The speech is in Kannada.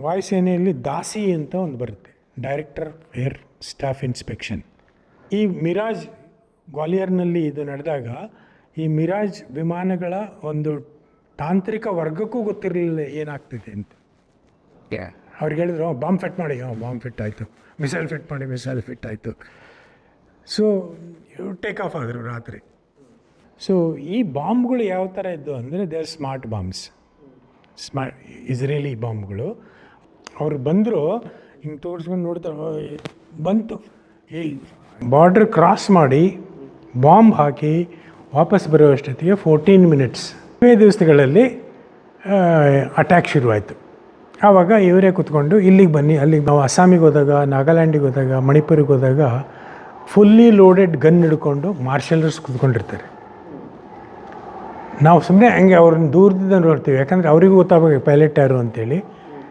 ವಾಯುಸೇನೆಯಲ್ಲಿ ದಾಸಿ ಅಂತ ಒಂದು ಬರುತ್ತೆ, ಡೈರೆಕ್ಟರ್ ಏರ್ ಸ್ಟಾಫ್ ಇನ್ಸ್ಪೆಕ್ಷನ್. ಈ ಮಿರಾಜ್ ಗ್ವಾಲಿಯರ್ನಲ್ಲಿ ಇದು ನಡೆದಾಗ ಈ ಮಿರಾಜ್ ವಿಮಾನಗಳ ಒಂದು ತಾಂತ್ರಿಕ ವರ್ಗಕ್ಕೂ ಗೊತ್ತಿರಲಿಲ್ಲ ಏನಾಗ್ತಿದೆ ಅಂತ. ಅವ್ರಿಗೆ ಹೇಳಿದ್ರು ಬಾಂಬ್ ಫಿಟ್ ಮಾಡಿ, ಬಾಂಬ್ ಫಿಟ್ ಆಯಿತು, ಮಿಸೈಲ್ ಫಿಟ್ ಮಾಡಿ, ಮಿಸೈಲ್ ಫಿಟ್ ಆಯಿತು. ಸೊ ಟೇಕ್ ಆಫ್ ಆದರು ರಾತ್ರಿ. ಸೊ ಈ ಬಾಂಬ್ಗಳು ಯಾವ ಥರ ಇದ್ದು ಅಂದರೆ they are smart bombs, smart Israeli ಬಾಂಬ್ಗಳು. ಅವ್ರು ಬಂದರು, ಹಿಂಗೆ ತೋರಿಸ್ಕೊಂಡು ನೋಡ್ತಾರೆ, ಬಂತು ಈ ಬಾರ್ಡ್ರ್ ಕ್ರಾಸ್ ಮಾಡಿ ಬಾಂಬ್ ಹಾಕಿ ವಾಪಸ್ ಬರುವಷ್ಟೊತ್ತಿಗೆ 14 ಮಿನಿಟ್ಸ್ 5 ದಿವಸಗಳಲ್ಲಿ ಅಟ್ಯಾಕ್ ಶುರುವಾಯಿತು. ಆವಾಗ ಇವರೇ ಕೂತ್ಕೊಂಡು ಇಲ್ಲಿಗೆ ಬನ್ನಿ, ಅಲ್ಲಿಗೆ ನಾವು ಅಸ್ಸಾಮಿಗೆ ಹೋದಾಗ, ನಾಗಾಲ್ಯಾಂಡಿಗೆ ಹೋದಾಗ, ಮಣಿಪುರಿಗೆ ಹೋದಾಗ ಫುಲ್ಲಿ ಲೋಡೆಡ್ ಗನ್ ಹಿಡ್ಕೊಂಡು ಮಾರ್ಷಲರ್ಸ್ ಕೂತ್ಕೊಂಡಿರ್ತಾರೆ. ನಾವು ಸುಮ್ಮನೆ ಹಂಗೆ ಅವ್ರನ್ನ ದೂರದಿಂದ ನೋಡ್ತೀವಿ, ಯಾಕಂದರೆ ಅವರಿಗೂ ಗೊತ್ತಾಗಬೇಕು ಪೈಲಟ್ ಯಾರು ಅಂತೇಳಿ.